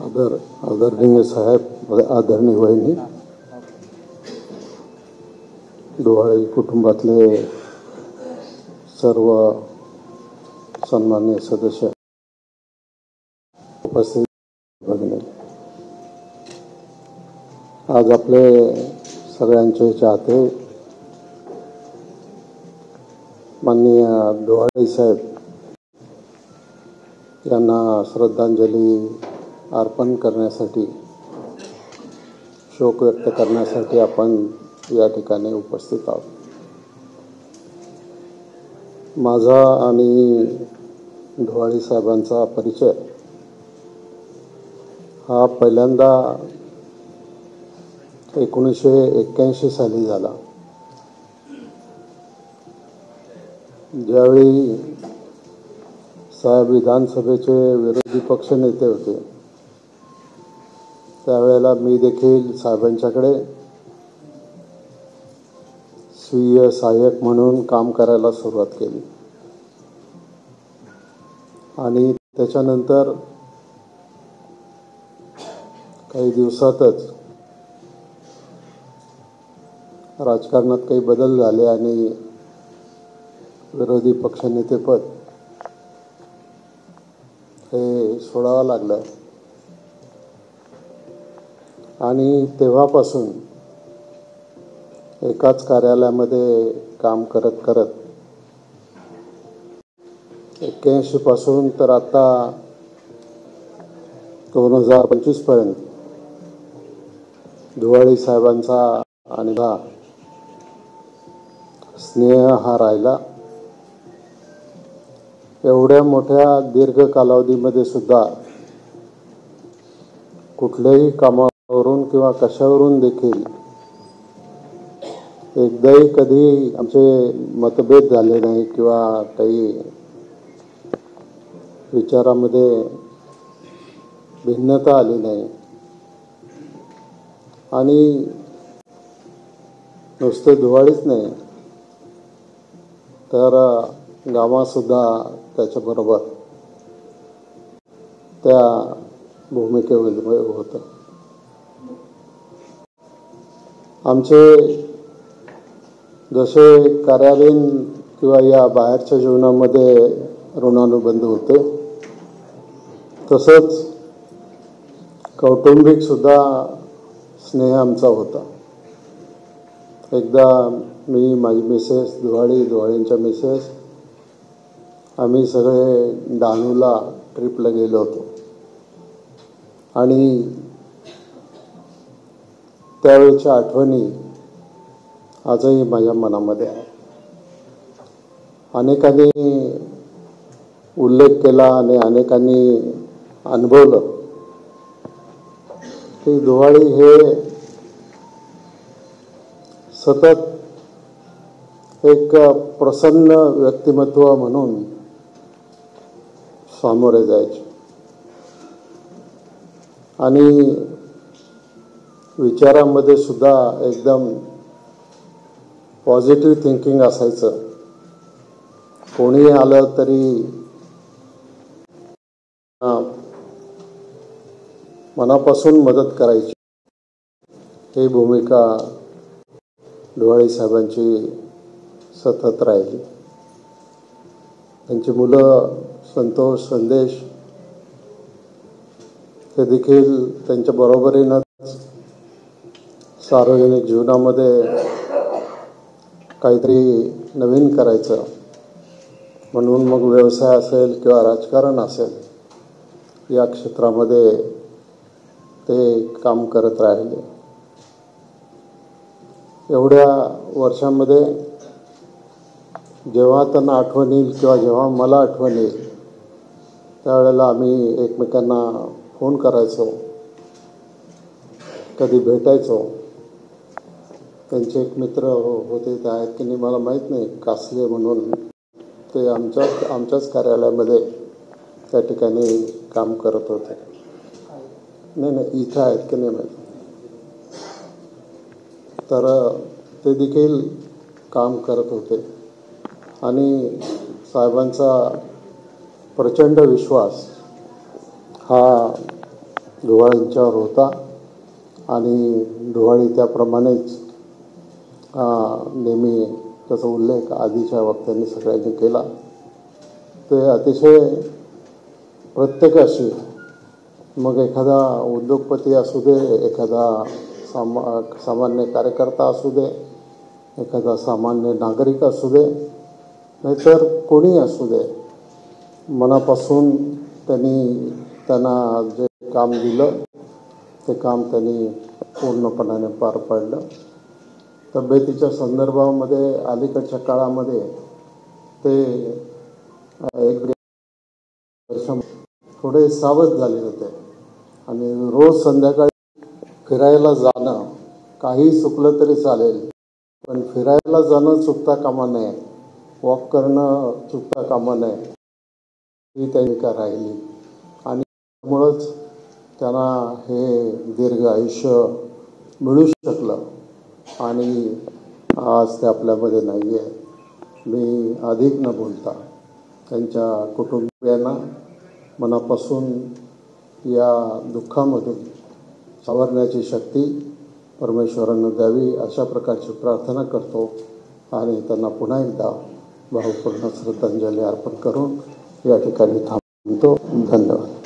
आदरणीय साहेब, आदरणीय वहिनी, डोहाळे कुटुंबातले सर्व सन्माननीय सदस्य, उपस्थित भगिनी, आज आपले सगळ्यांचे चाहते माननीय डोहाळे साहेब यांना श्रद्धांजली अर्पण करण्यासाठी, शोक व्यक्त करण्यासाठी आपण या ठिकाणी उपस्थित आहोत. माझा आणि डोहाळे साहेबांचा परिचय हा पहिल्यांदा 1981 साली झाला, ज्यावेळी साहेब विधानसभेचे विरोधी पक्ष नेते होते. त्यावेळेला मी देखील साहेबांच्याकडे स्वीय सहाय्यक म्हणून काम करायला सुरुवात केली आणि त्याच्यानंतर काही दिवसातच राजकारणात काही बदल झाले आणि विरोधी पक्षनेतेपद हे सोडावं लागलं आणि तेव्हापासून एकाच कार्यालयामध्ये काम करत करत 81 पासून तर आता 2025 पर्यंत डोहाळे साहेबांचा आणि स्नेह हा राहिला. एवढ्या मोठ्या दीर्घ कालावधीमध्ये सुद्धा कुठल्याही कामावरून किंवा कशावरून देखील एकदाही कधी आमचे मतभेद झाले नाही किंवा काही विचारामध्ये भिन्नता आली नाही. आणि नुसते डोहाळेच नाही तर गावासुद्धा त्याच्याबरोबर त्या भूमिकेमध्ये होतं. आमचे जसे कार्यालयीन किंवा या बाहेरच्या जीवनामध्ये ऋणानुबंध होते, तसंच कौटुंबिक सुद्धा स्नेह आमचा होता. एकदा मी, माझी मिसेस डोहाळेंच्या मिसेस, आम्ही सगळे डहाणूला ट्रिपला गेलो होतो आणि त्यावेळच्या आठवणी आजही माझ्या मनामध्ये आहे. अनेकांनी उल्लेख केला आणि अनेकांनी अनुभवलं की डोहाळे हे सतत एक प्रसन्न व्यक्तिमत्व म्हणून सामोरे जायचे आणि विचारांमध्ये सुद्धा एकदम पॉझिटिव्ह थिंकिंग असायचं. कोणी आलं तरी मनापासून मदत करायची. ही भूमिका डोहाळे साहेबांची सतत राहिली. त्यांची मुलं संतोष, संदेश हे देखील त्यांच्या बरोबरीनंच सार्वजनिक जीवनामध्ये काहीतरी नवीन करायचं म्हणून मग व्यवसाय असेल किंवा राजकारण असेल, या क्षेत्रामध्ये ते काम करत राहिले. एवढ्या वर्षांमध्ये जेव्हा त्यांना आठवण येईल किंवा जेव्हा मला आठवण येईल त्यावेळेला आम्ही एकमेकांना फोन करायचो, कधी भेटायचो. त्यांचे एक मित्र होते, ते आहेत की नाही मला माहीत नाही, कासले म्हणून, ते आमच्याच कार्यालयामध्ये त्या ठिकाणी काम करत होते. नाही इथं आहेत की नाही माहीत. तर ते देखील काम करत होते आणि साहेबांचा प्रचंड विश्वास हा डोहाळींच्यावर होता आणि डोहाळी त्याप्रमाणेच नेहमी त्याचा उल्लेख आधीच्या वक्त्यांनी सगळ्यांनी केला. ते अतिशय प्रत्येकाशी, मग एखादा उद्योगपती असू दे, एखादा सामान्य कार्यकर्ता असू दे, एखादा सामान्य नागरिक असू दे, नाहीतर कोणी असू दे, मनापासून त्यांना जे काम दिलं ते काम त्यांनी पूर्णपणाने पार पाडलं. तब्येतीच्या संदर्भामध्ये अलीकडच्या काळामध्ये ते एक वर्ष थोडे सावध झाले होते आणि रोज संध्याकाळी फिरायला जाणं, काही चुकलं तरी चालेल पण फिरायला जाणं चुकता कामा नये, वॉक करणं चुकता कामा नये, ही त्यांनी का राहिली आणि त्यामुळंच त्यांना हे दीर्घ आयुष्य मिळू शकलं आणि आज ते आपल्यामध्ये नाही आहे. मी अधिक न बोलता त्यांच्या कुटुंबियांना मनापासून या दुःखामधून सावरण्याची शक्ती परमेश्वरानं द्यावी अशा प्रकारची प्रार्थना करतो आणि त्यांना पुन्हा एकदा भावपूर्ण श्रद्धांजली अर्पण करून या ठिकाणी थांबतो. धन्यवाद.